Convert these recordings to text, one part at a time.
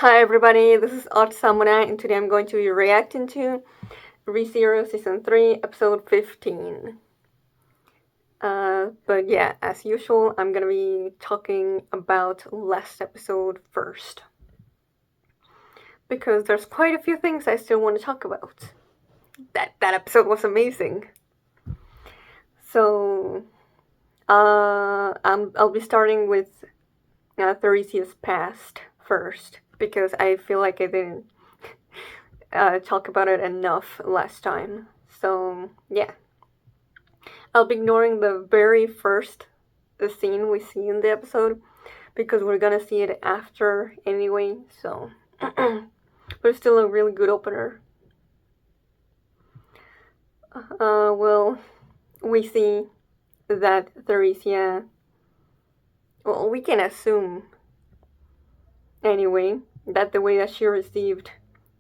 Hi everybody, this is Art Samurai and today I'm going to be reacting to ReZero Season 3 Episode 15. But yeah, as usual, I'm gonna be talking about last episode first. Because there's quite a few things I still want to talk about. That episode was amazing. So, I'll be starting with Theresia's past first because I feel like I didn't talk about it enough last time. So, yeah. I'll be ignoring the very first scene we see in the episode because we're gonna see it after anyway, so. But it's still a really good opener. Well, we see that Theresia. Well, we can assume anyway that the way that she received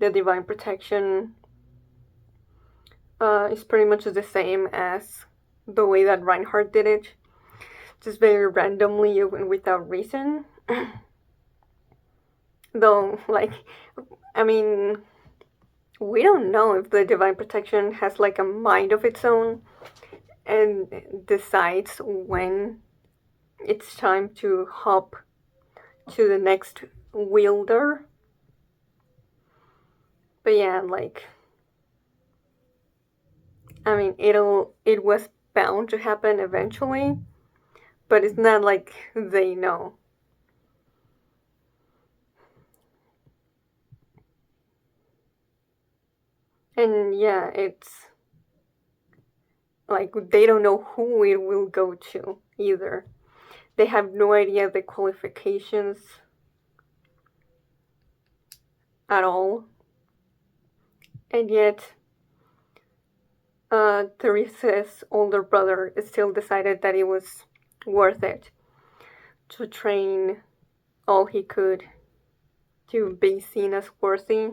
the divine protection is pretty much the same as the way that Reinhard did it, just very randomly and without reason. Though, like, I mean, we don't know if the divine protection has like a mind of its own and decides when it's time to hop to the next wielder. But yeah, like, I mean, it was bound to happen eventually, but it's not like they know. And yeah, it's like they don't know who it will go to either. They have no idea the qualifications at all. And yet, Teresa's older brother still decided that it was worth it to train all he could to be seen as worthy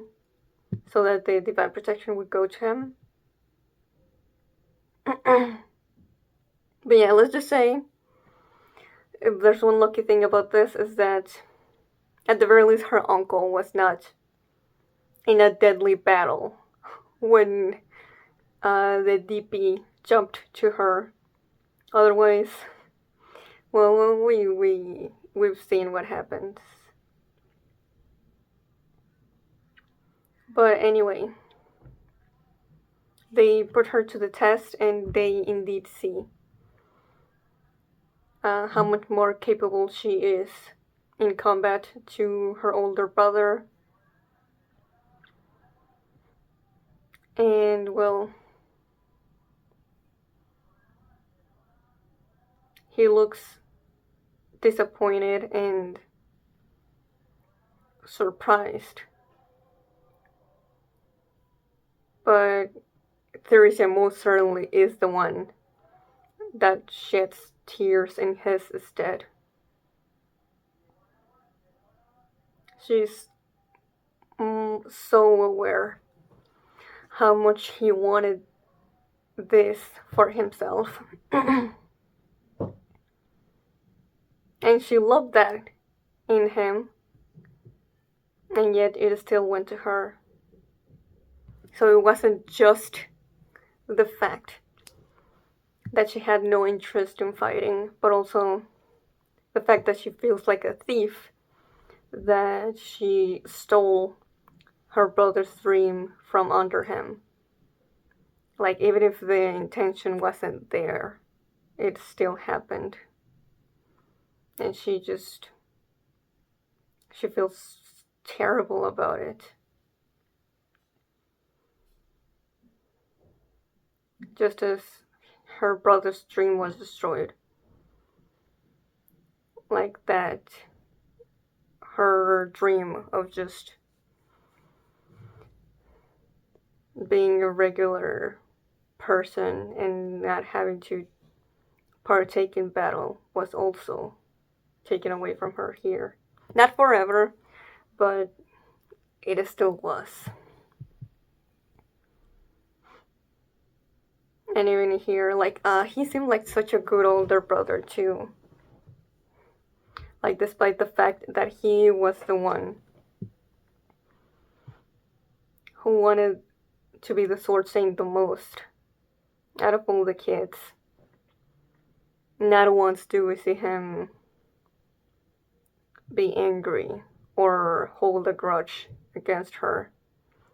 so that the divine protection would go to him. But yeah, let's just say if there's one lucky thing about this is that at the very least her uncle was not in a deadly battle when the DP jumped to her. Otherwise, well, we've seen what happens. But anyway, they put her to the test, and they indeed see how much more capable she is in combat to her older brother. And well, he looks disappointed and surprised. But Theresia most certainly is the one that sheds tears in his stead. She's so aware how much he wanted this for himself. And she loved that in him, and yet it still went to her. So it wasn't just the fact that she had no interest in fighting, but also the fact that she feels like a thief, that she stole her brother's dream from under him. Like, even if the intention wasn't there, it still happened. And she feels terrible about it. Just as her brother's dream was destroyed. Like that, her dream of just being a regular person and not having to partake in battle was also taken away from her here. Not forever, but it still was. And even here, like, he seemed like such a good older brother too. Like, despite the fact that he was the one who wanted to be the sword saint the most out of all the kids. Not once do we see him be angry or hold a grudge against her,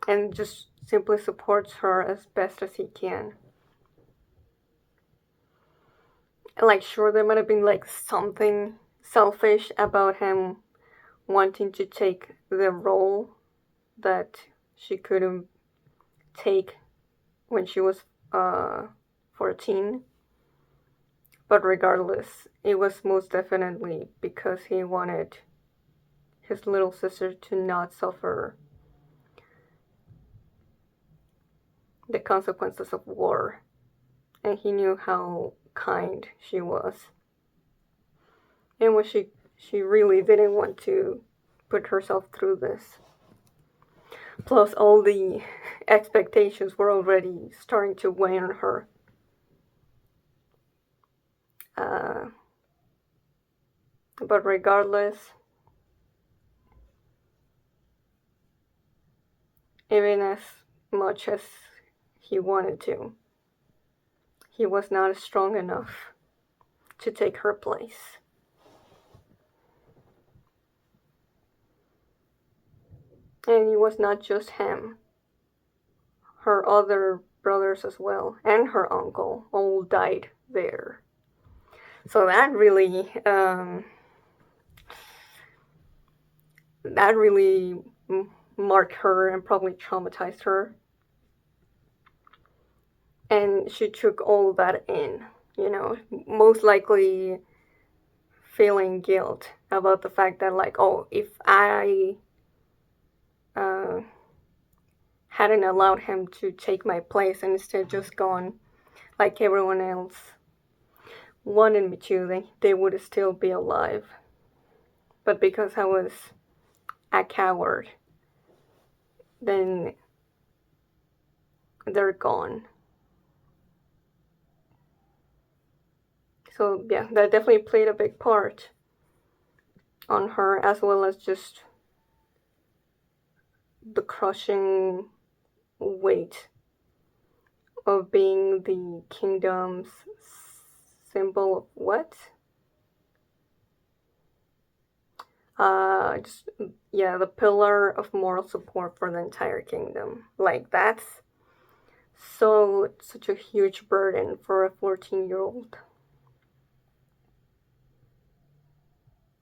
and just simply supports her as best as he can. And like, sure, there might have been like something selfish about him wanting to take the role that she couldn't take when she was 14. But regardless, it was most definitely because he wanted his little sister to not suffer the consequences of war. And he knew how kind she was. And what she really didn't want to put herself through this. Plus, all the expectations were already starting to weigh on her. But regardless, even as much as he wanted to, he was not strong enough to take her place. And it was not just him. Her other brothers as well, and her uncle, all died there. So that really marked her and probably traumatized her. And she took all that in, most likely feeling guilt about the fact that, like, oh, if I hadn't allowed him to take my place and instead just gone like everyone else wanted me to, then they would still be alive. But because I was a coward, then they're gone. So yeah, that definitely played a big part on her, as well as just the crushing weight of being the kingdom's symbol of what? The pillar of moral support for the entire kingdom. Like, that's such a huge burden for a 14-year-old.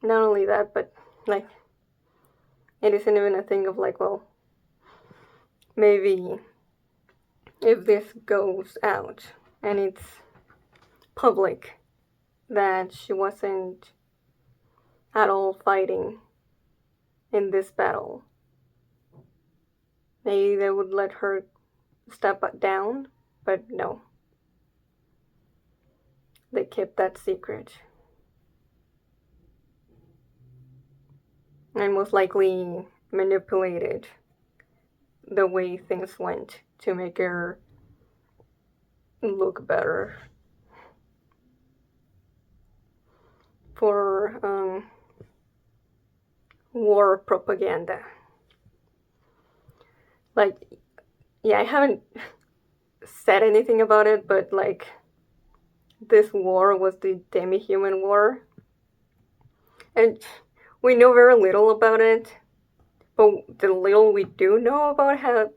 Not only that, but like, it isn't even a thing of like, well, maybe if this goes out and it's public that she wasn't at all fighting in this battle, maybe they would let her step down, but no. They kept that secret. And most likely manipulated the way things went to make her look better for war propaganda. Like, yeah, I haven't said anything about it, but like, this war was the demi-human war, and we know very little about it, but the little we do know about how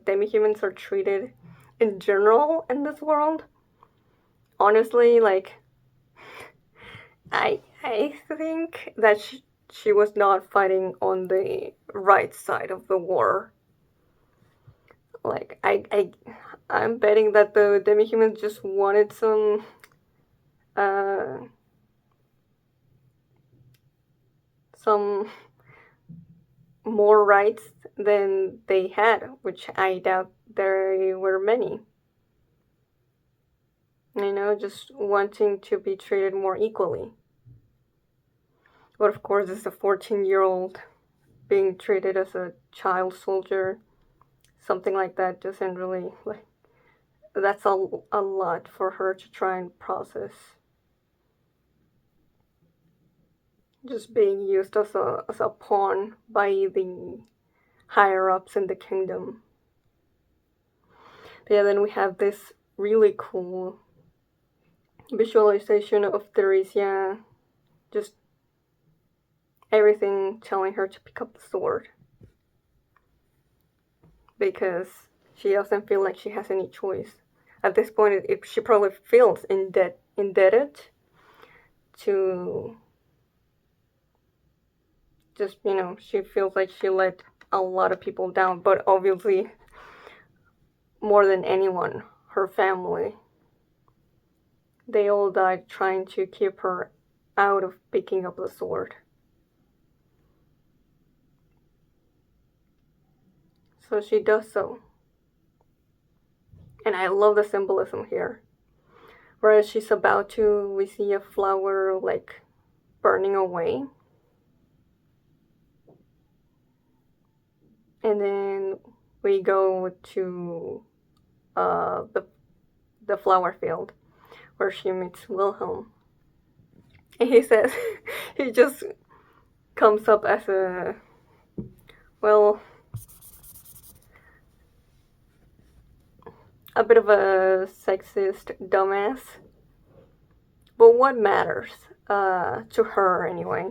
demi-humans are treated in general in this world, honestly, like, I think that she was not fighting on the right side of the war. Like, I'm betting that the demi-humans just wanted some more rights than they had, which I doubt there were many. Just wanting to be treated more equally. But of course, as a 14-year-old being treated as a child soldier, something like that doesn't really, like, that's a lot for her to try and process. Just being used as a pawn by the higher ups in the kingdom. But yeah, then we have this really cool visualization of Theresia, just everything telling her to pick up the sword. Because she doesn't feel like she has any choice. At this point, she probably feels indebted to just, she feels like she let a lot of people down, but obviously more than anyone, her family. They all died trying to keep her out of picking up the sword. So she does so. And I love the symbolism here. Whereas she's about to, we see a flower like burning away. And then we go to the flower field where she meets Wilhelm. And he says, he just comes up as a, well, a bit of a sexist dumbass. But what matters, to her anyway,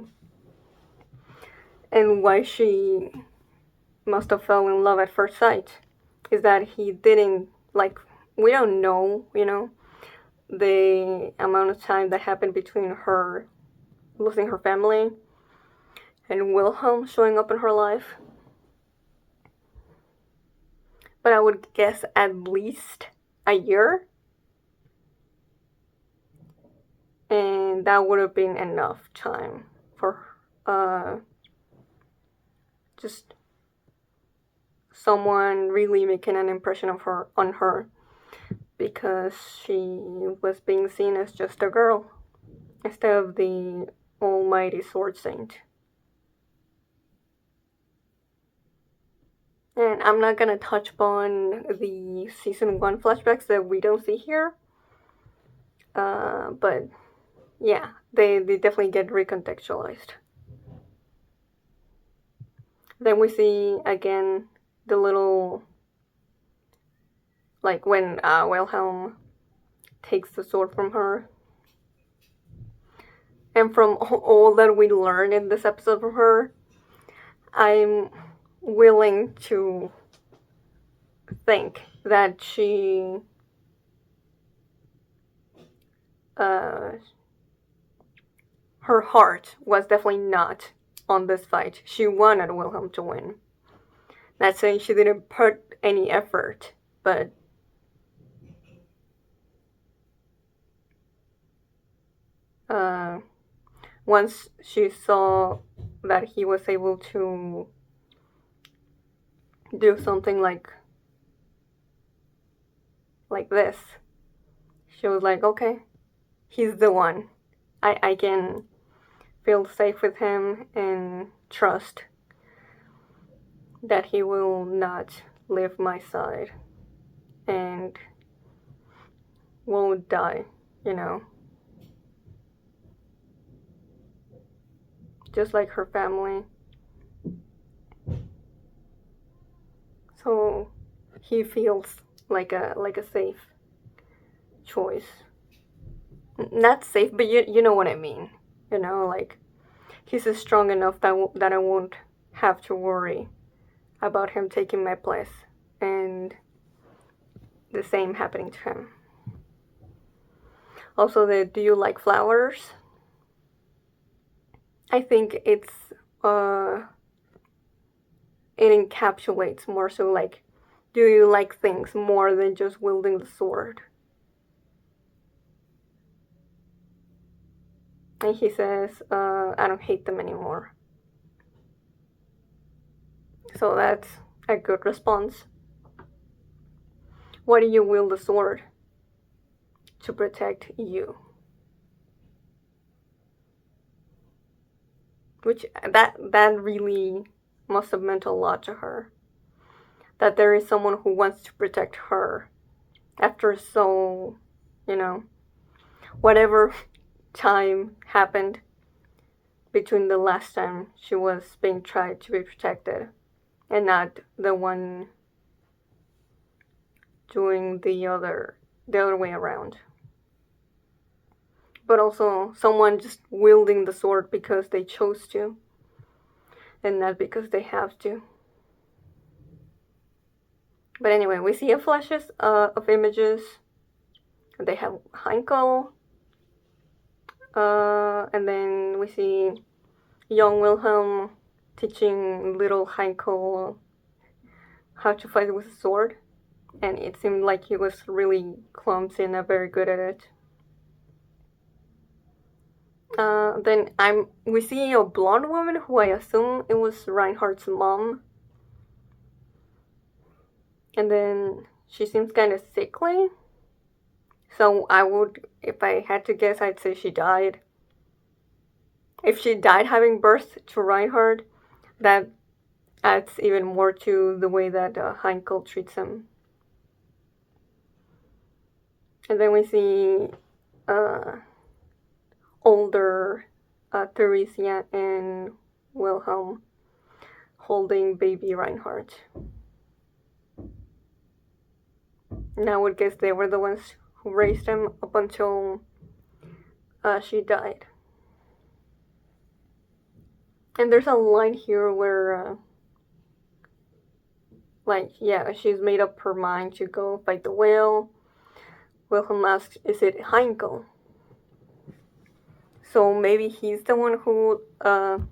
and why she must have fell in love at first sight, is that he didn't, like, we don't know, the amount of time that happened between her losing her family and Wilhelm showing up in her life. But I would guess at least a year. And that would have been enough time for just someone really making an impression on her, because she was being seen as just a girl instead of the almighty sword saint. And I'm not gonna touch upon the season 1 flashbacks that we don't see here, but yeah, they definitely get recontextualized. Then we see again the little, like when Wilhelm takes the sword from her. And from all that we learn in this episode from her, I'm willing to think that she her heart was definitely not on this fight. She wanted Wilhelm to win. Not saying she didn't put any effort, but once she saw that he was able to do something like this, she was like, okay, he's the one. I can feel safe with him and trust that he will not leave my side and won't die, just like her family. So he feels like a safe choice. Not safe, but you know what I mean. Like, he's strong enough that I won't have to worry about him taking my place and the same happening to him. Also, do you like flowers? I think it encapsulates more so, like, do you like things more than just wielding the sword? And he says, I don't hate them anymore. So that's a good response. Why do you wield the sword? To protect you. Which, that really must have meant a lot to her. That there is someone who wants to protect her after so, whatever time happened between the last time she was being tried to be protected and not the one doing the other way around. But also someone just wielding the sword because they chose to, and not because they have to. But anyway, we see flashes of images. They have Heinkel, and then we see young Wilhelm teaching little Heinkel how to fight with a sword, and it seemed like he was really clumsy and not very good at it. Then we see a blonde woman who I assume it was Reinhard's mom. And then she seems kind of sickly. So I would, if I had to guess, I'd say she died. If she died having birth to Reinhard, that adds even more to the way that Heinkel treats him. And then we see older Theresia and Wilhelm holding baby Reinhard. And I would guess they were the ones who raised him up until she died. And there's a line here where, she's made up her mind to go fight the whale. Wilhelm asks, is it Heinkel? So maybe he's the one who kind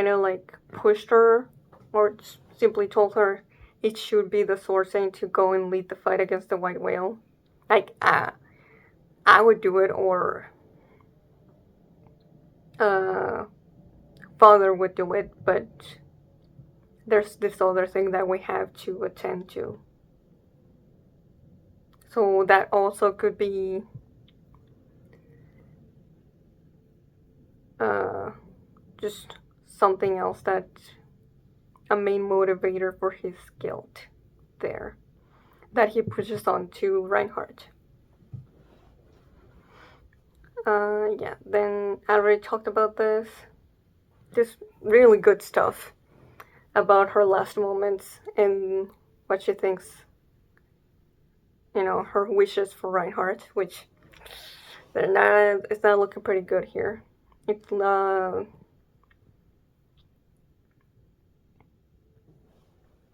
of like pushed her, or simply told her it should be the sword saint to go and lead the fight against the white whale. Like, I would do it, or father would do it, but there's this other thing that we have to attend to. So that also could be just something else, that a main motivator for his guilt there, that he pushes on to Reinhard. Then I already talked about this. Just really good stuff about her last moments and what she thinks, her wishes for Reinhard, which it's not looking pretty good here. It's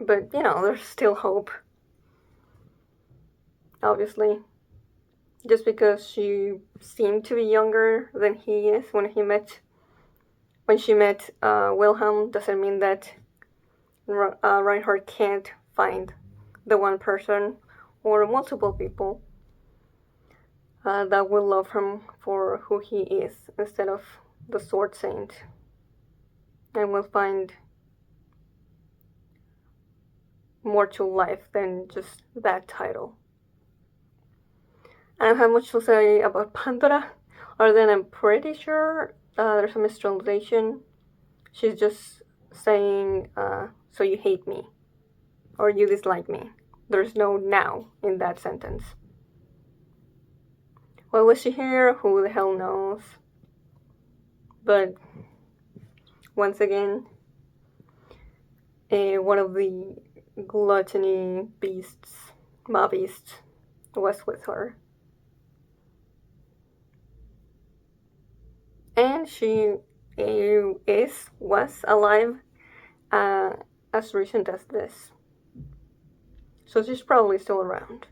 but there's still hope. Obviously, just because she seemed to be younger than he is when she met Wilhelm, doesn't mean that Reinhard can't find the one person or multiple people that will love him for who he is instead of the sword saint, and will find more to life than just that title. I don't have much to say about Pandora, other than I'm pretty sure there's a mistranslation. She's just saying, so you hate me, or you dislike me. There's no now in that sentence. Why was she here? Who the hell knows? But once again, one of the Gluttony beasts, ma beasts, was with her. And she was alive as recent as this. So she's probably still around.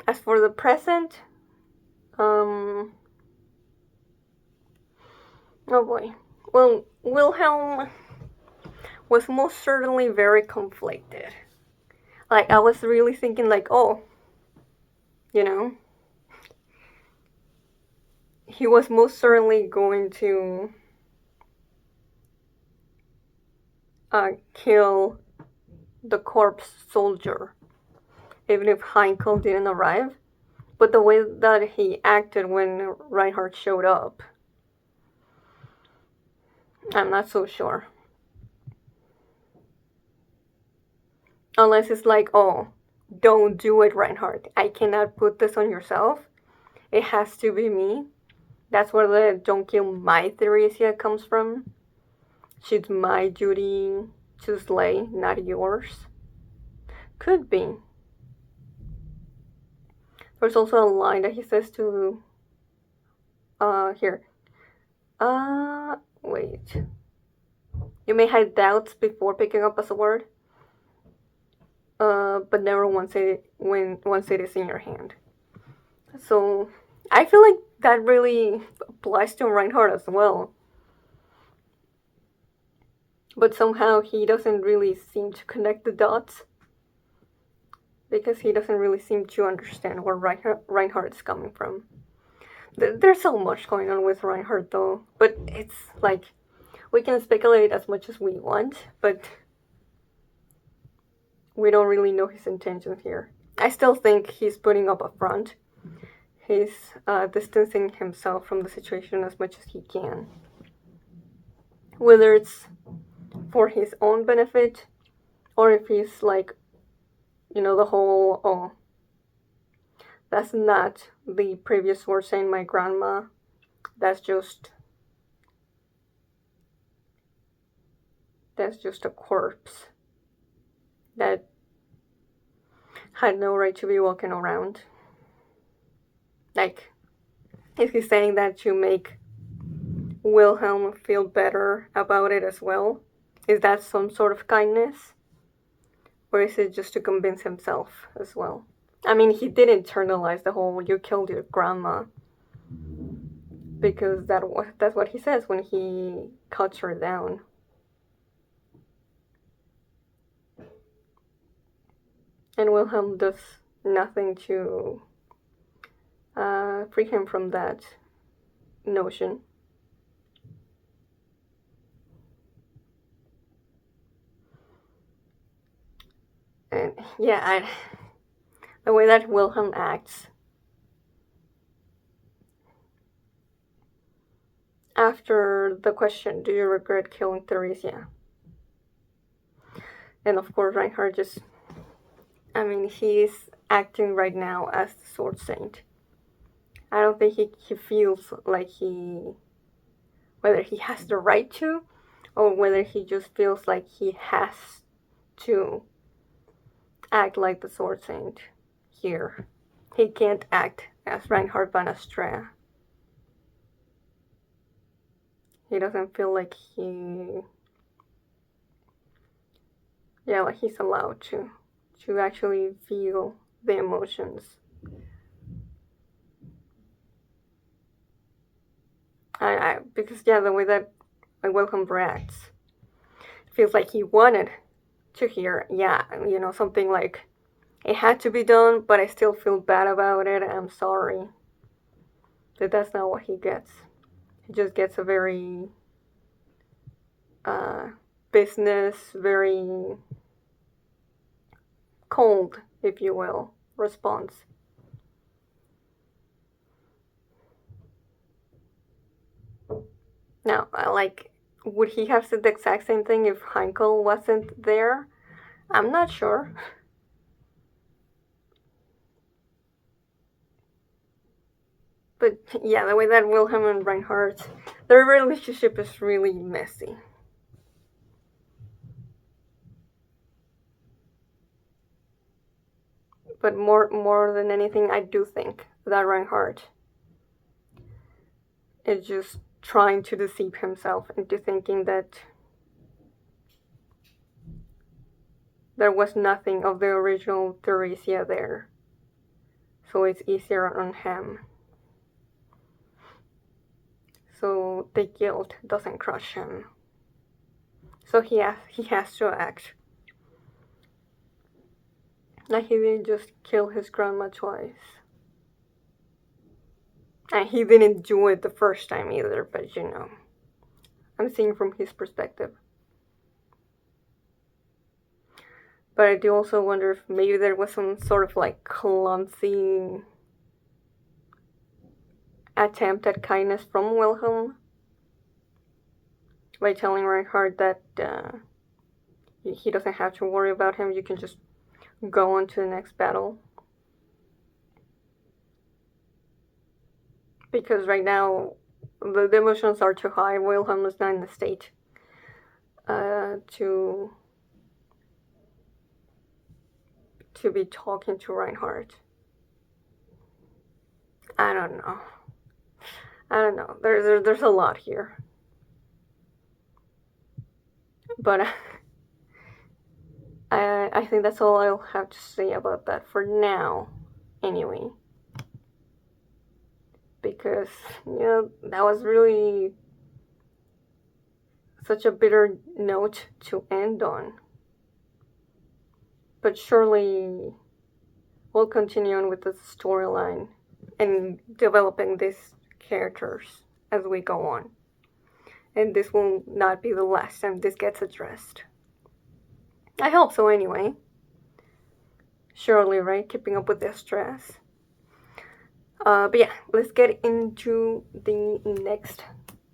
As for the present, oh boy. Well, Wilhelm was most certainly very conflicted. Like, I was really thinking, like, he was most certainly going to kill the corpse soldier, even if Heinkel didn't arrive. But the way that he acted when Reinhard showed up, I'm not so sure. Unless it's like, don't do it, Reinhard. I cannot put this on yourself. It has to be me. That's where the don't kill my Theresia comes from. She's my duty to slay, not yours. Could be. There's also a line that he says to, here. Wait. You may have doubts before picking up a sword, but never once it is in your hand. So, I feel like that really applies to Reinhard as well. But somehow he doesn't really seem to connect the dots. Because he doesn't really seem to understand where Reinhard is coming from. There's so much going on with Reinhard though. But it's like, we can speculate as much as we want, but we don't really know his intentions here. I still think he's putting up a front. He's distancing himself from the situation as much as he can. Whether it's for his own benefit, or if he's like, the whole, oh, that's not the previous word saying my grandma. That's just a corpse that had no right to be walking around. Like, is he saying that to make Wilhelm feel better about it as well? Is that some sort of kindness? Or is it just to convince himself as well? I mean, he did internalize the whole "you killed your grandma," because that's what he says when he cuts her down. And Wilhelm does nothing to free him from that notion. And yeah, the way that Wilhelm acts after the question, do you regret killing Theresia? And of course, Reinhard he's acting right now as the Sword Saint. I don't think he feels like whether he has the right to, or whether he just feels like he has to act like the Sword Saint here. He can't act as Reinhard van Astrea. He doesn't feel like he's allowed to actually feel the emotions. Because the way that Wilhelm reacts, it feels like he wanted to hear, something like, it had to be done, but I still feel bad about it, I'm sorry. But that's not what he gets. He just gets a very business, very cold, if you will, response. Now, would he have said the exact same thing if Heinkel wasn't there? I'm not sure. But yeah, the way that Wilhelm and Reinhard, their relationship is really messy. But more than anything, I do think that Reinhard is just trying to deceive himself into thinking that there was nothing of the original Theresia there. So it's easier on him. So the guilt doesn't crush him. So he has to act. Like he didn't just kill his grandma twice. And he didn't do it the first time either, but I'm seeing from his perspective. But I do also wonder if maybe there was some sort of clumsy attempt at kindness from Wilhelm by telling Reinhard that he doesn't have to worry about him, you can just go on to the next battle. Because right now, the emotions are too high. Wilhelm is not in the state to to be talking to Reinhard. I don't know. There's a lot here. But I think that's all I'll have to say about that for now, anyway. Because, that was really such a bitter note to end on. But surely we'll continue on with the storyline and developing these characters as we go on. And this will not be the last time this gets addressed. I hope so anyway. Surely, right? Keeping up with the stress. But yeah, let's get into the next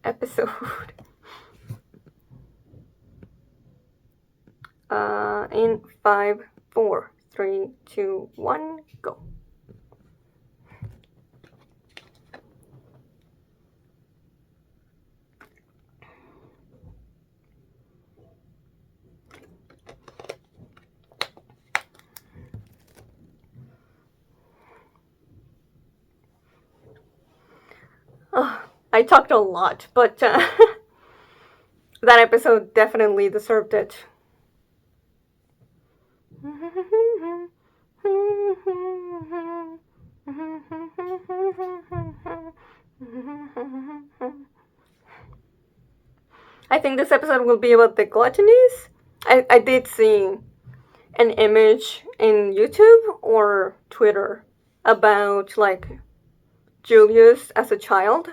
episode. In 5, 4, 3, 2, 1, go. I talked a lot, but that episode definitely deserved it. I think this episode will be about the gluttonies. I did see an image in YouTube or Twitter about like Julius as a child.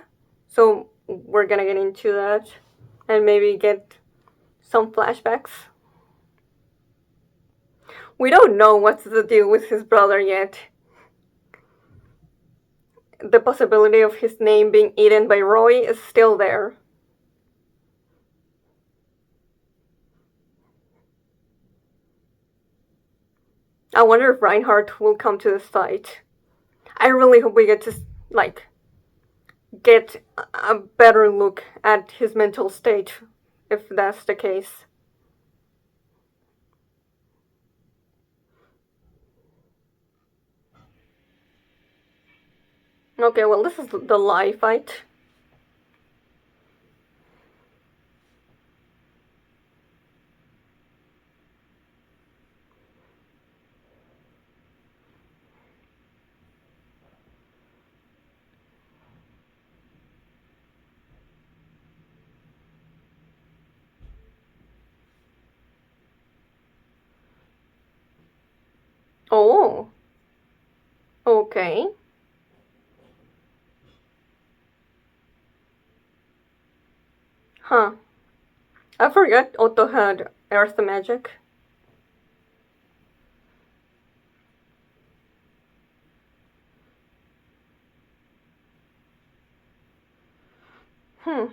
So we're gonna get into that and maybe get some flashbacks. We don't know what's the deal with his brother yet. The possibility of his name being eaten by Roy is still there. I wonder if Reinhard will come to the site. I really hope we get to, get a better look at his mental state, if that's the case. Okay, well, this is the live fight. Oh. Okay. Huh. I forgot Otto had earth magic. Hmm.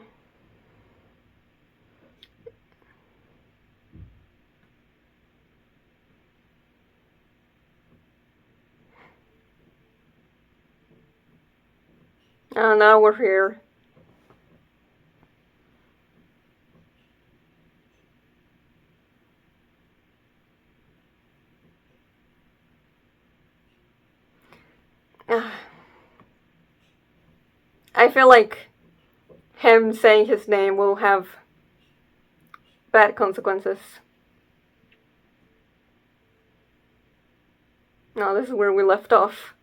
Now we're here. I feel like him saying his name will have bad consequences. No, this is where we left off.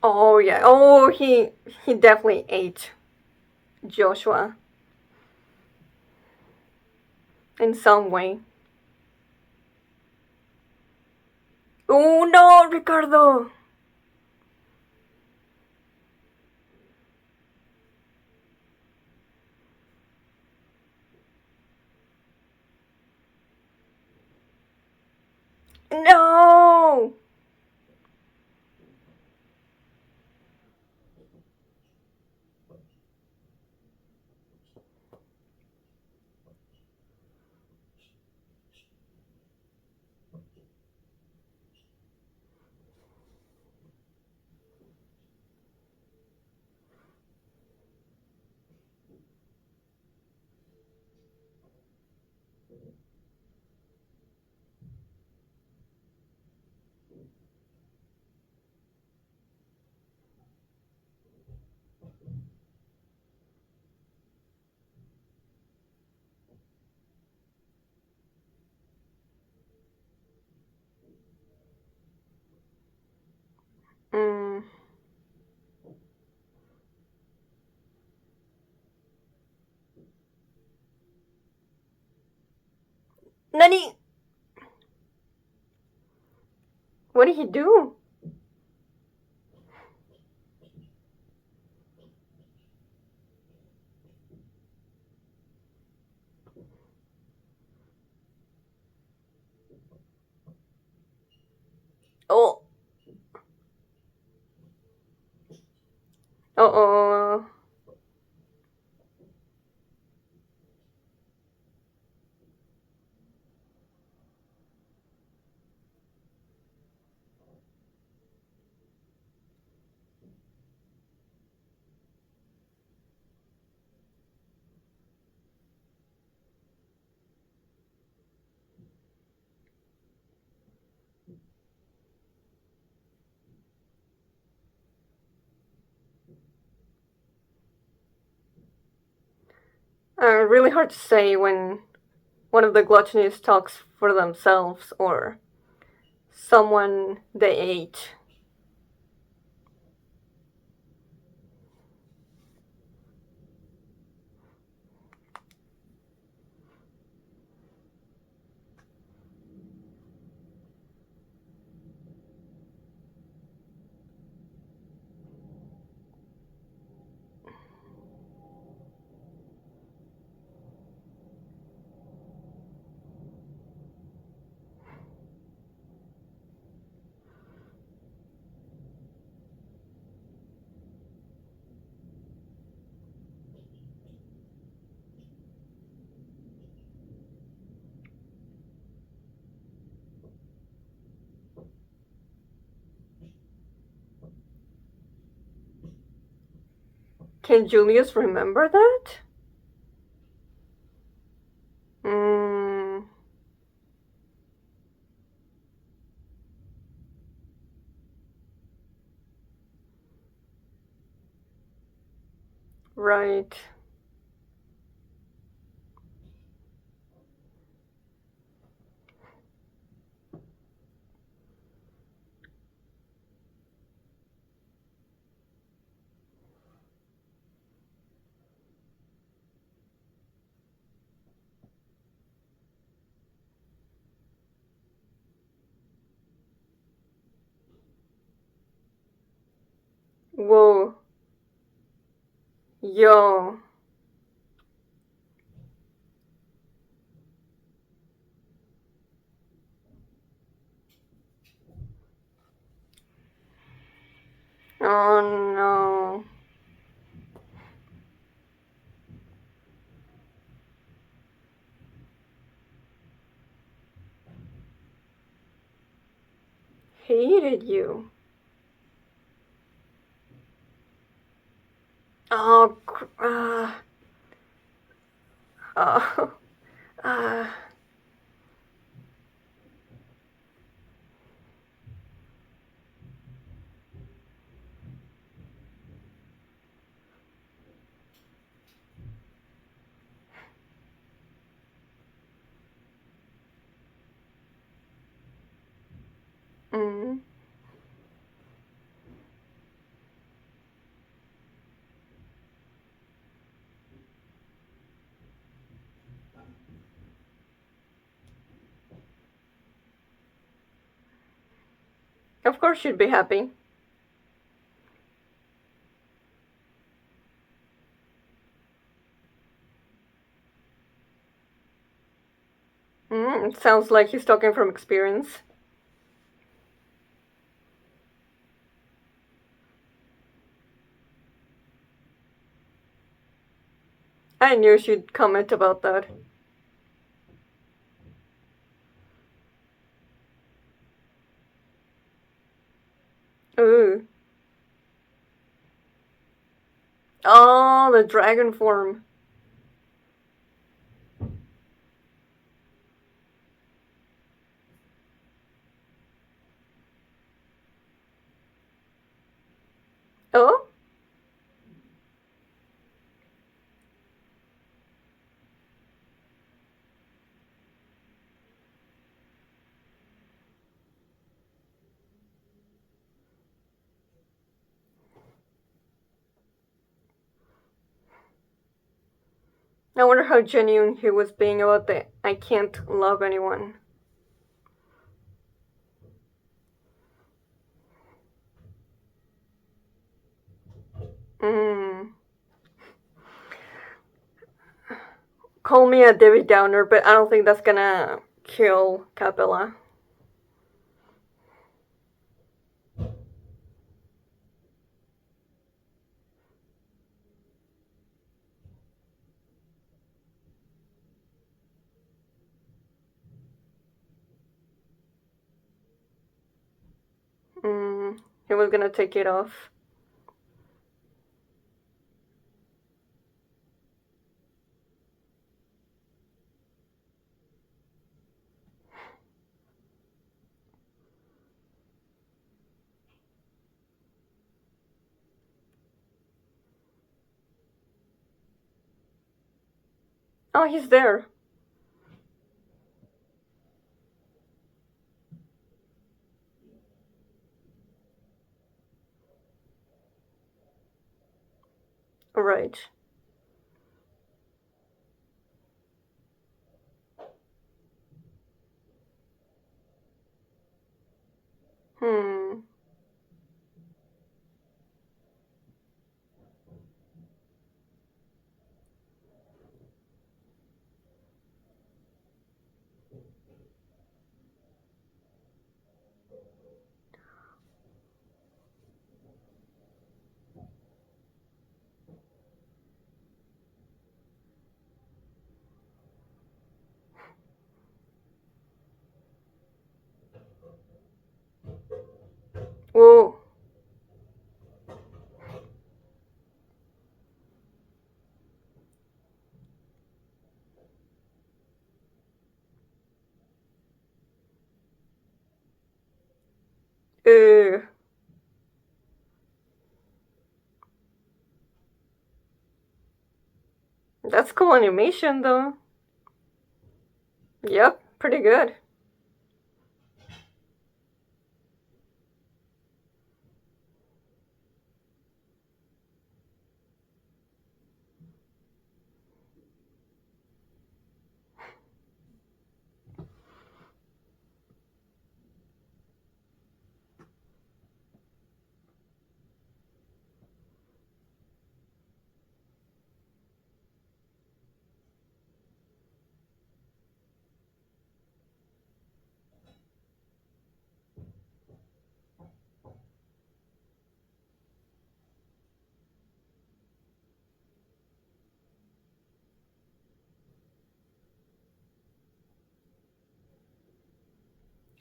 Oh yeah. Oh, he definitely ate Joshua in some way. Oh no, Ricardo. No. Nani? What did he do? Oh. Uh-oh. Really hard to say when one of the gluttonies talks for themselves or someone they ate. Can Julius remember that? Hmm. Right. Whoa. Yo. Oh no. Hated you. Oh. Oh. Uh. Mm. Of course you'd be happy. It sounds like he's talking from experience. I knew she'd comment about that. Ooh. Oh, the dragon form. Oh? I wonder how genuine he was being about the I can't love anyone. Mm. Call me a Debbie Downer, but I don't think that's gonna kill Capella. He was gonna take it off. Oh, he's there. Right. Hmm. Whoa. Ew. That's cool animation, though. Yep, pretty good.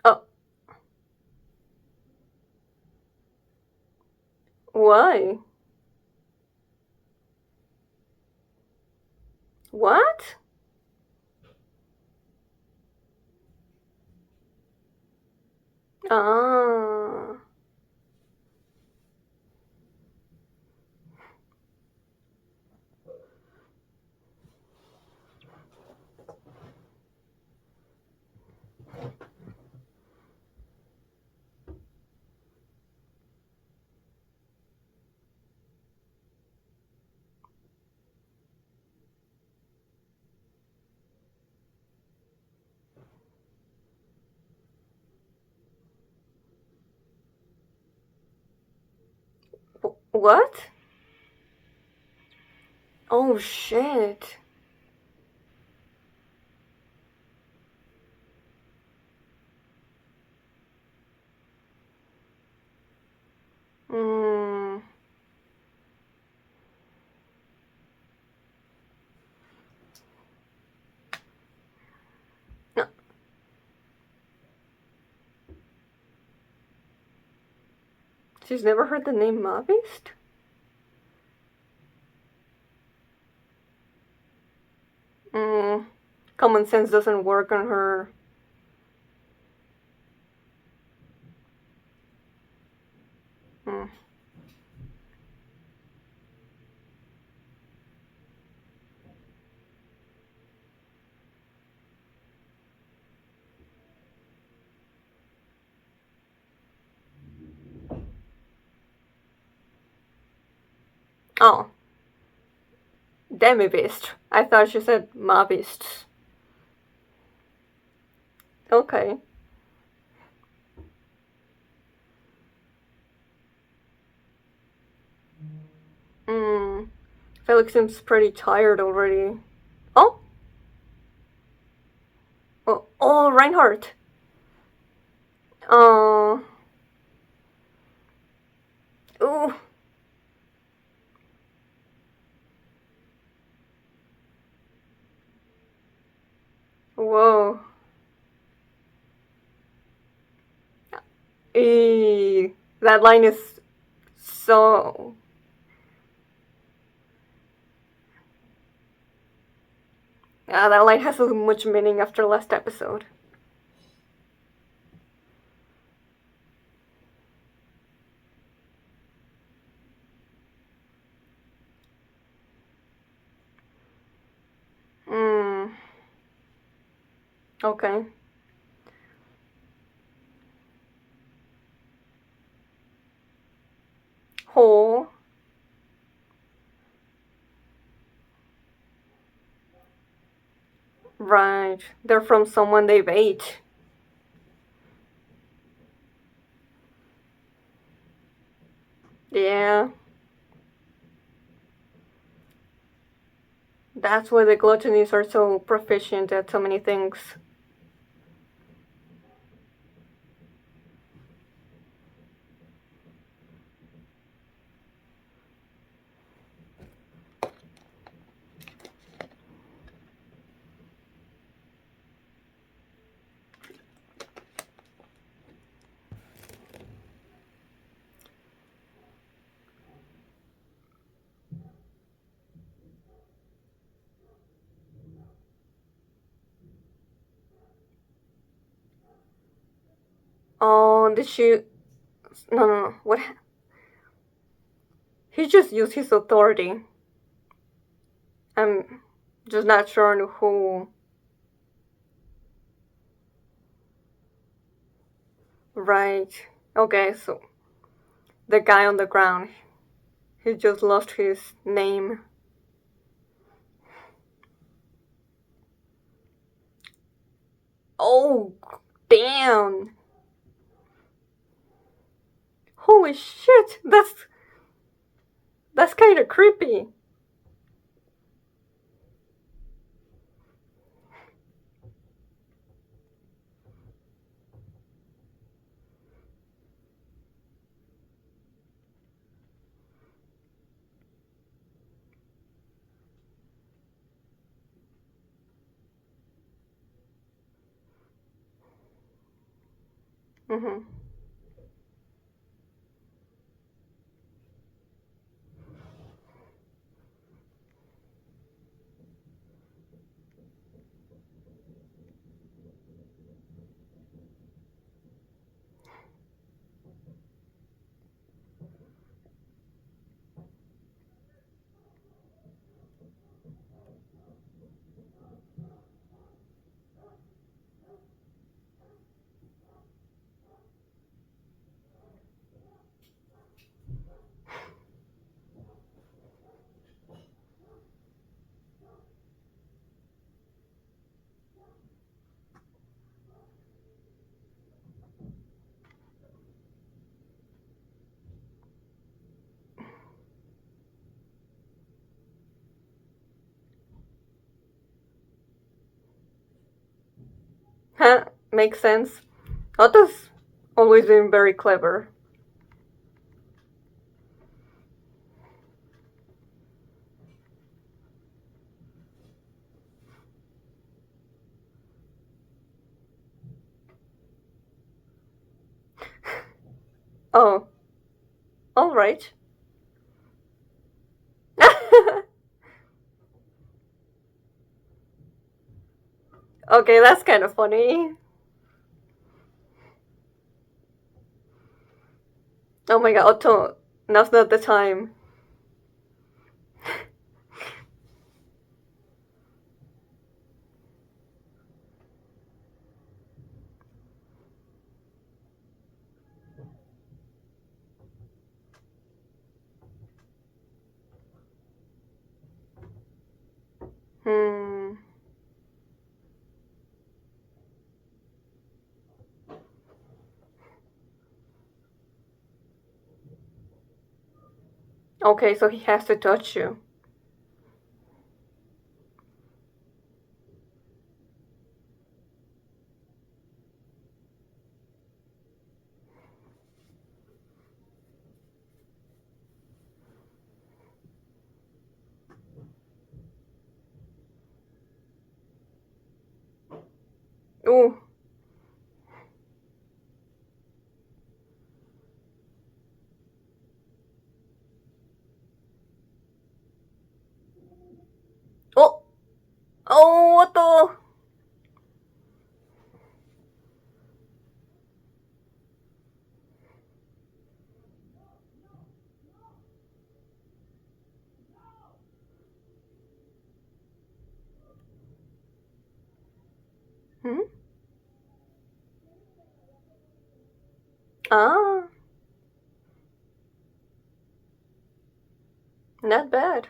Oh, why? What? Ah. What? Oh, shit. Hmm. No, she's never heard the name Mobbeast? Hmm. Common sense doesn't work on her. Hmm. Oh. Demi-beast. I thought she said ma beasts. Okay. Hmm. Felix seems pretty tired already. Oh? Oh, Reinhard. Oh. Ooh. Whoa. That line is so. Yeah, that line has so much meaning after last episode. Hmm. Okay. Oh. Right. They're from someone they've ate. Yeah. That's why the gluttonies are so proficient at so many things. Oh, did she? No. What? He just used his authority. I'm just not sure on who. Right. Okay, so the guy on the ground. He just lost his name. Oh, damn. Holy shit. That's kind of creepy. Mhm. Huh? Makes sense. Otto's always been very clever. Oh, alright. Okay, that's kind of funny. Oh my god, Otto, now's not the time. Okay, so he has to touch you. Ooh. Oh! Oh, what the? Hmm? Ah. Not bad.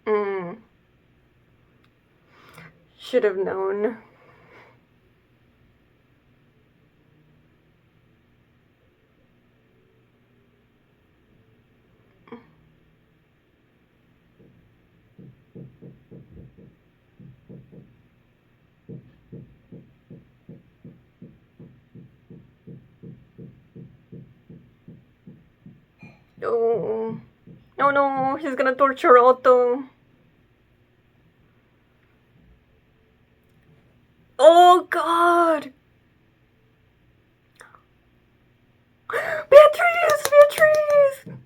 Hmm. Should have known. Oh. Oh no, he's gonna torture Otto. Oh god! Beatrice! Beatrice!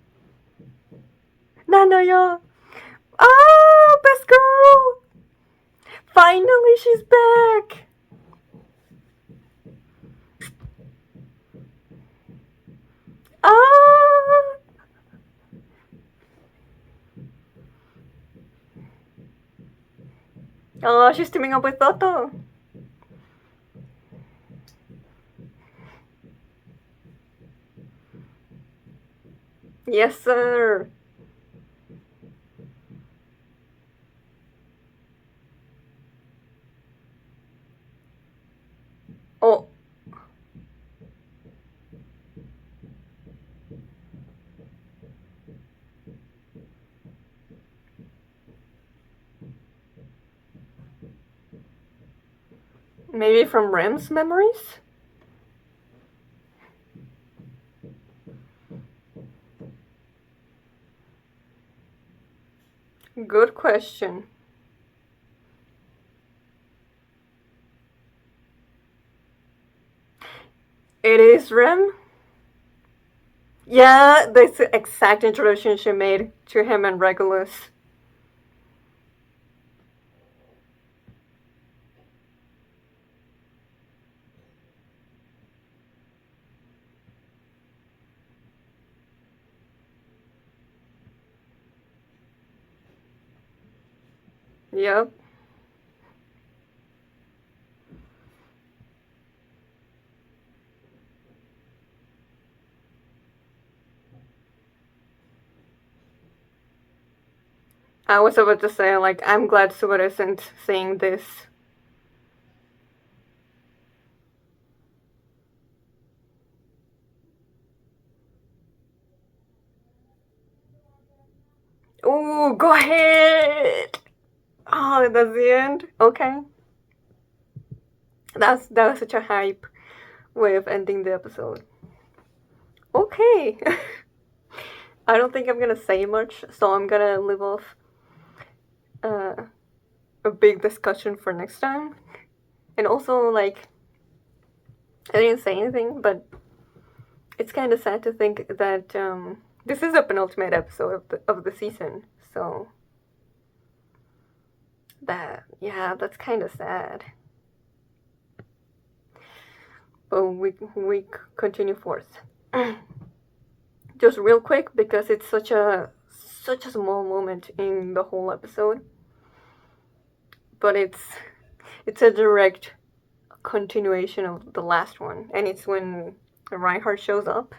Nanaya! Ah! Best girl! Finally, she's back! Ah! Oh, she's teaming up with Otto. Yes, sir. Oh. Maybe from Rem's memories? Good question. It is Rem? Yeah, that's the exact introduction she made to him and Regulus. Yep. I was about to say, like, I'm glad Subaru isn't seeing this. Ooh, go ahead! Oh, that's the end? Okay. That was such a hype way of ending the episode. Okay. I don't think I'm gonna say much, so I'm gonna leave off uh, a big discussion for next time. And also, like, I didn't say anything, but it's kind of sad to think that this is the penultimate episode of the season. So that's kind of sad. But we continue forth. Just real quick because it's such a small moment in the whole episode, but it's a direct continuation of the last one, and it's when Reinhard shows up.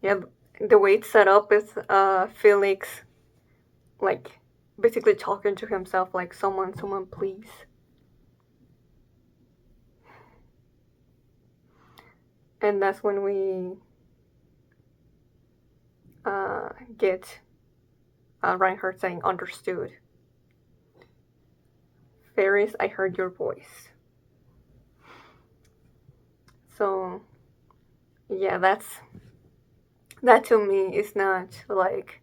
Yeah, the way it's set up is Felix like basically talking to himself like someone please. And that's when we get Reinhard saying understood. Fairies, I heard your voice. So yeah, that to me is not like,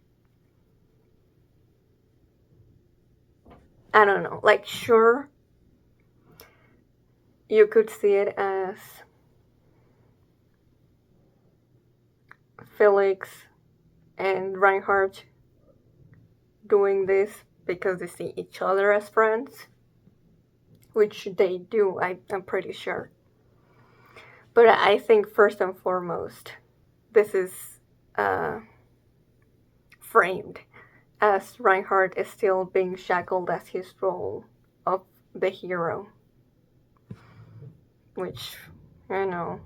I don't know, like sure you could see it as Felix and Reinhardt doing this because they see each other as friends, which they do, I'm pretty sure. But I think first and foremost, this is uh, framed as Reinhardt is still being shackled as his role of the hero, which, you know,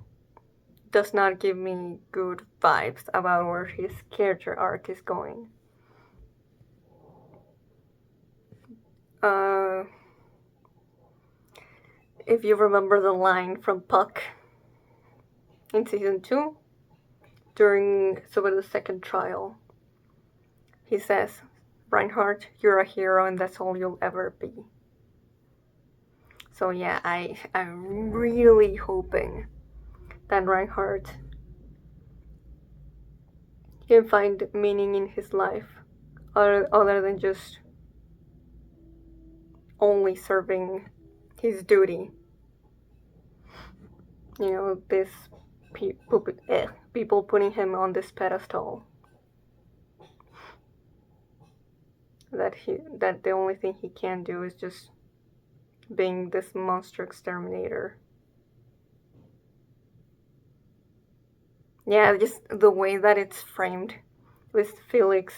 does not give me good vibes about where his character arc is going. If you remember the line from Puck in season 2, during sort of the second trial, he says, Reinhardt, you're a hero and that's all you'll ever be. So yeah, I'm really hoping that Reinhardt can find meaning in his life other than just only serving his duty. You know, this people putting him on this pedestal. That the only thing he can do is just being this monster exterminator. Yeah, just the way that it's framed with Felix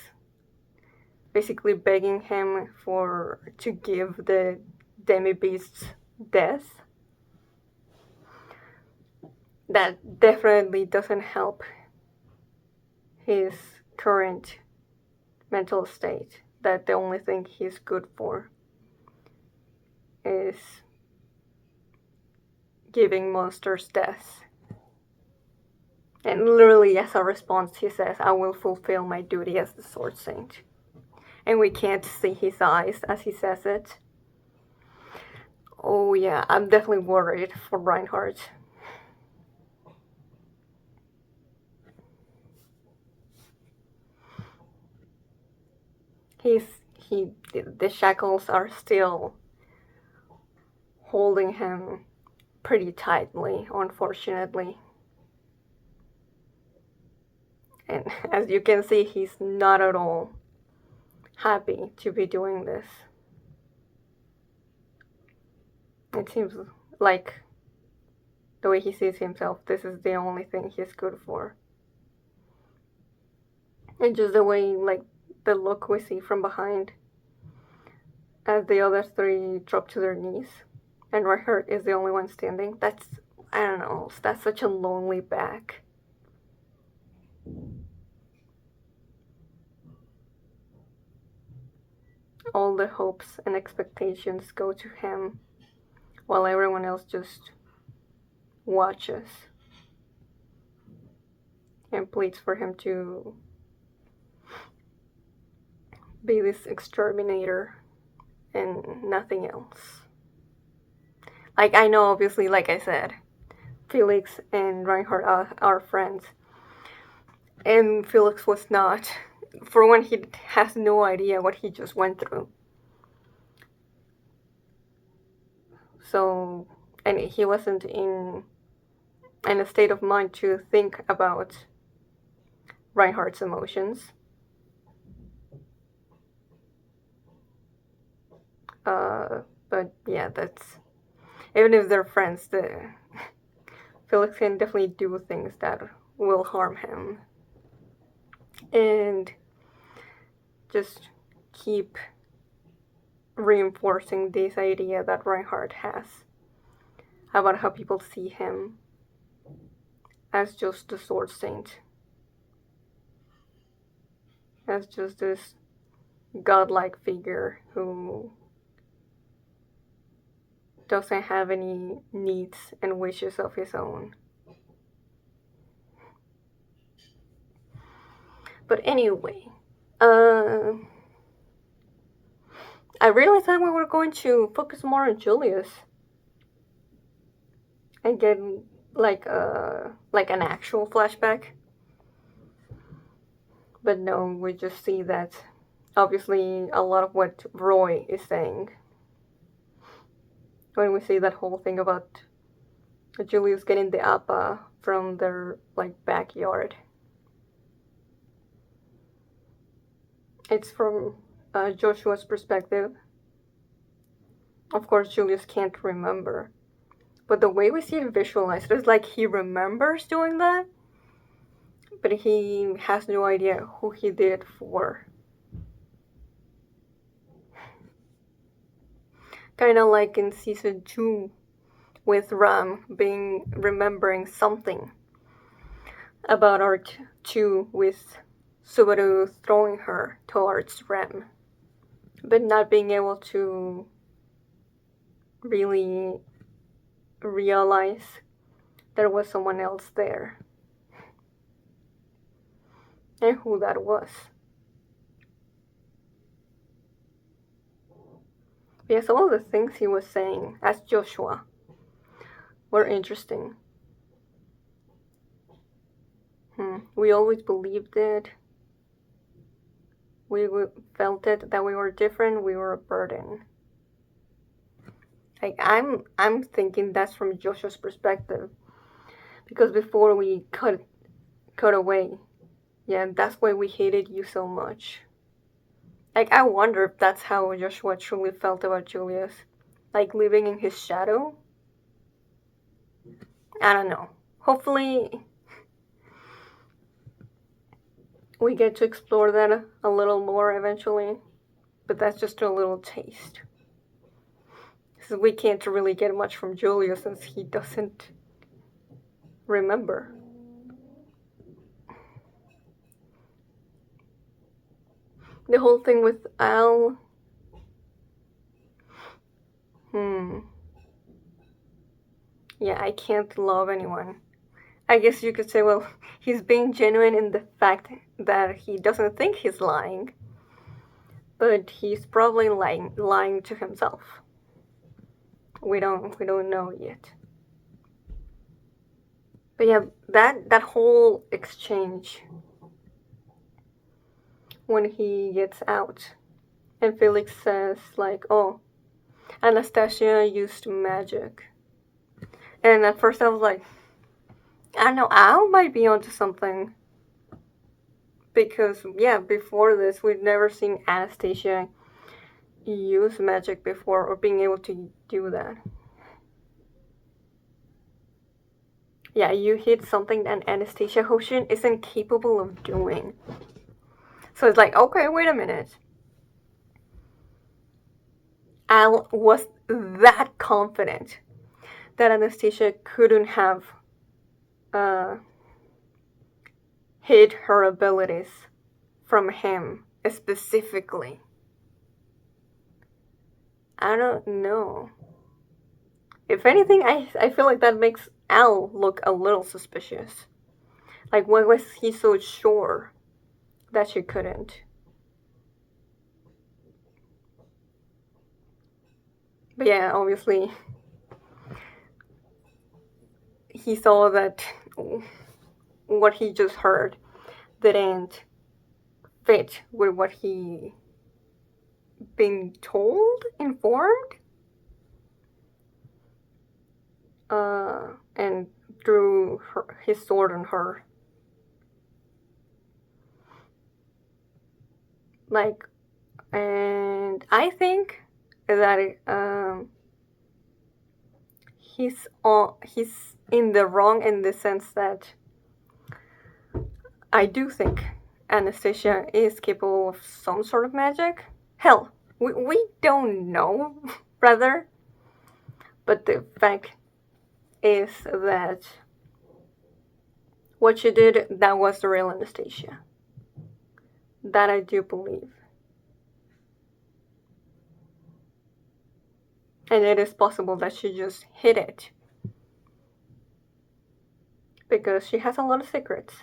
basically begging him to give the demi-beast's death. That definitely doesn't help his current mental state. That the only thing he's good for is giving monsters death. And literally as a response he says, I will fulfill my duty as the Sword Saint. And we can't see his eyes as he says it. Oh yeah, I'm definitely worried for Reinhardt. The shackles are still holding him pretty tightly, unfortunately. And as you can see, he's not at all happy to be doing this. It seems like the way he sees himself, this is the only thing he's good for. And just the way, like, the look we see from behind as the other three drop to their knees and Reinhardt is the only one standing. That's, I don't know, that's such a lonely back. All the hopes and expectations go to him while everyone else just watches and pleads for him to be this exterminator and nothing else. Like, I know, obviously, like I said, Felix and Reinhardt are friends. And Felix was not. For one, he has no idea what he just went through. So, and he wasn't in a state of mind to think about Reinhardt's emotions. But yeah, that's, even if they're friends, Felix can definitely do things that will harm him. And just keep reinforcing this idea that Reinhardt has about how people see him as just the Sword Saint. as just this godlike figure who doesn't have any needs and wishes of his own. But anyway, I really thought we were going to focus more on Julius and get like an actual flashback. But no, we just see that obviously a lot of what Roy is saying when we see that whole thing about Julius getting the appa from their like backyard. It's from Joshua's perspective. Of course, Julius can't remember, but the way we see it visualized is like he remembers doing that, but he has no idea who he did for. Kind of like in season 2 with Ram remembering something about Art 2 with Subaru throwing her towards Ram, but not being able to really realize there was someone else there and who that was. Yeah, some of the things he was saying as Joshua were interesting. We always believed it. We felt it that we were different. We were a burden. Like I'm thinking that's from Joshua's perspective, because before we cut away, yeah, that's why we hated you so much. Like I wonder if that's how Joshua truly felt about Julius, like living in his shadow. I don't know. Hopefully we get to explore that a little more eventually, but that's just a little taste. Because we can't really get much from Julius since he doesn't remember. The whole thing with Al. Yeah, I can't love anyone. I guess you could say, well, he's being genuine in the fact that he doesn't think he's lying, but he's probably lying to himself. We don't know yet. But yeah, that whole exchange when he gets out and Felix says like, oh, Anastasia used magic. And at first I was like, I don't know, Al might be onto something. Because, yeah, before this, we'd never seen Anastasia use magic before or being able to do that. Yeah, you hit something that Anastasia Hoshin isn't capable of doing. So it's like, okay, wait a minute. Al was that confident that Anastasia couldn't have hid her abilities from him specifically. I don't know. If anything, I feel like that makes Al look a little suspicious. Like, why was he so sure that she couldn't? But yeah, obviously, he saw that what he just heard didn't fit with what he been told, informed, and drew his sword on her. Like, and I think that he's in the wrong in the sense that I do think Anastasia is capable of some sort of magic. Hell, we don't know, rather. But the fact is that what she did, that was the real Anastasia. That I do believe. And it is possible that she just hid it. Because she has a lot of secrets.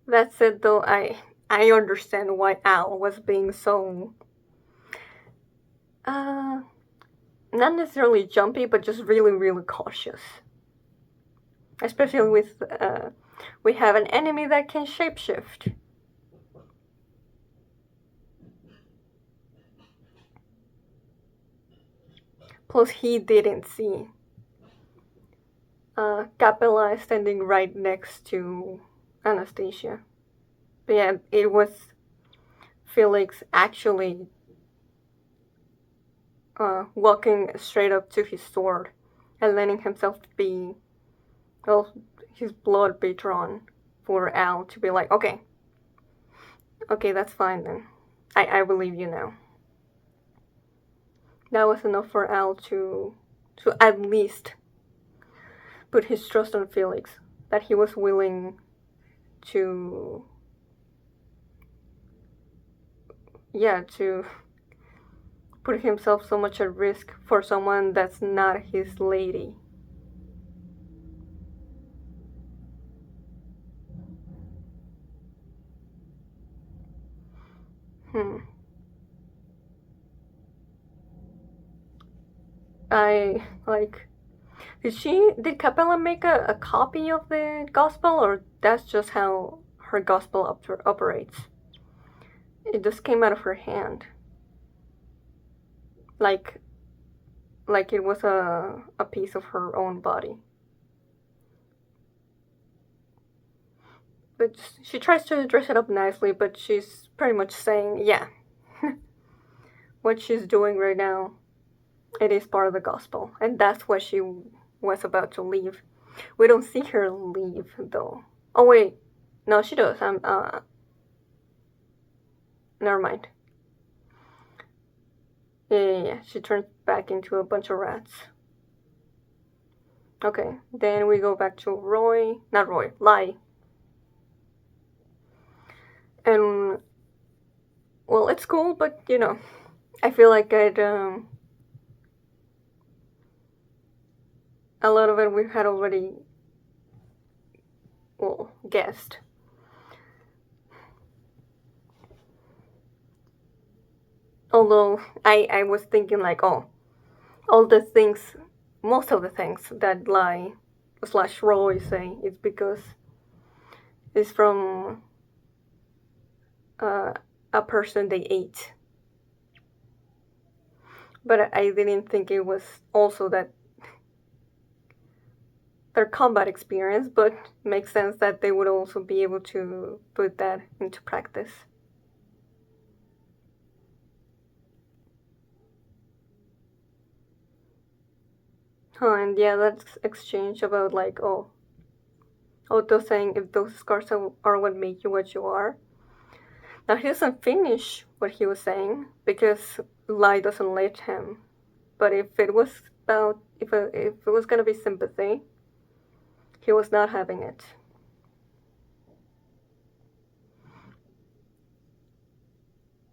That said, though, I understand why Al was being so, uh, not necessarily jumpy, but just really, really cautious. Especially with, we have an enemy that can shapeshift. Plus, he didn't see Capella standing right next to Anastasia. But yeah, it was Felix actually walking straight up to his sword and letting himself be, well, his blood be drawn for Al to be like, okay, that's fine then. I believe you now. That was enough for Al to at least put his trust on Felix, that he was willing to, yeah, to put himself so much at risk for someone that's not his lady. I like. Did Capella make a copy of the gospel, or that's just how her gospel operates? It just came out of her hand, like it was a piece of her own body. But she tries to dress it up nicely, but she's pretty much saying, yeah, what she's doing right now, it is part of the gospel, and that's what she was about to leave. We don't see her leave though. Oh wait, no, she does. Never mind. Yeah. She turns back into a bunch of rats. Okay, then we go back to Lai. And, well, it's cool, but, I feel like a lot of it we had already, well, guessed. Although, I was thinking, like, oh, all the things, most of the things that Lai / Roy say, it's because it's from a person they ate. But I didn't think it was also that their combat experience, but makes sense that they would also be able to put that into practice. And yeah, that exchange about like, oh, Otto saying if those scars are what make you what you are. Now he doesn't finish what he was saying because Lai doesn't let him. But if it was about if it was gonna be sympathy, he was not having it.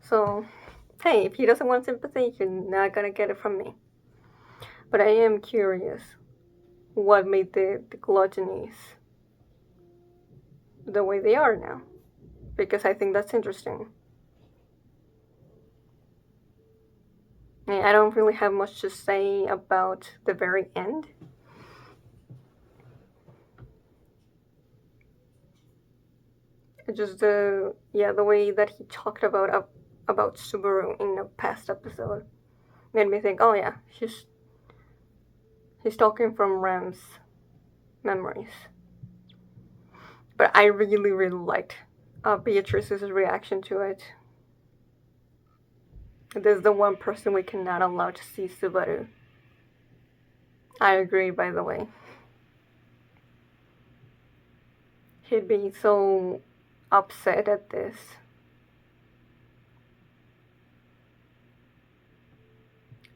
So, hey, if he doesn't want sympathy, you're not gonna get it from me. But I am curious what made the Gluttonies the way they are now. Because I think that's interesting. I don't really have much to say about the very end. Just the way that he talked about Subaru in a past episode made me think, oh yeah, he's talking from Ram's memories. But I really, really liked Beatrice's reaction to it. This is the one person we cannot allow to see Subaru. I agree, by the way. He'd be so upset at this.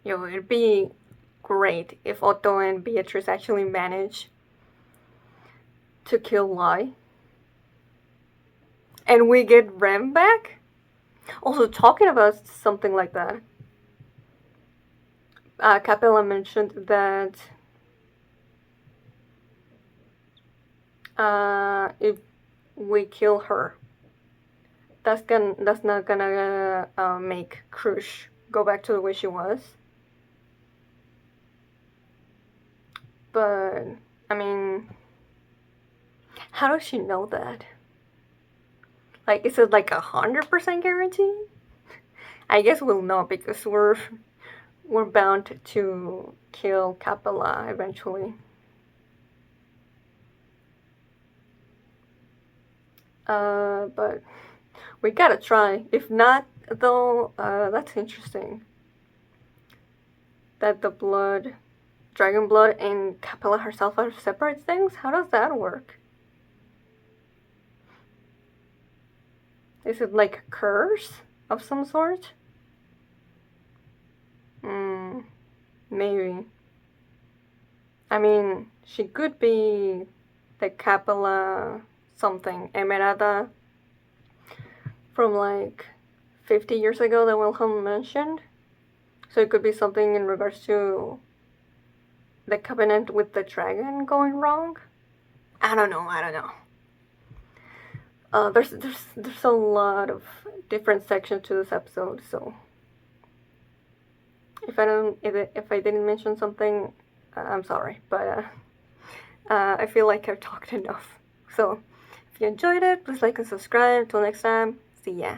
It'd be great if Otto and Beatrice actually manage to kill Lai. And we get Rem back? Also, talking about something like that, Capella mentioned that if we kill her, that's not gonna make Krush go back to the way she was. But I mean, how does she know that? Like, is it like 100% guarantee? I guess we'll know because we're bound to kill Capella eventually. But we gotta try. If not, though, that's interesting. That the blood, dragon blood, and Capella herself are separate things? How does that work? Is it like a curse of some sort? Maybe. I mean, she could be the Capella something, Emerada, from like 50 years ago that Wilhelm mentioned. So it could be something in regards to the covenant with the dragon going wrong. I don't know. There's a lot of different sections to this episode, so if I didn't mention something, I'm sorry, but I feel like I've talked enough. So if you enjoyed it, please like and subscribe. Till next time, see ya.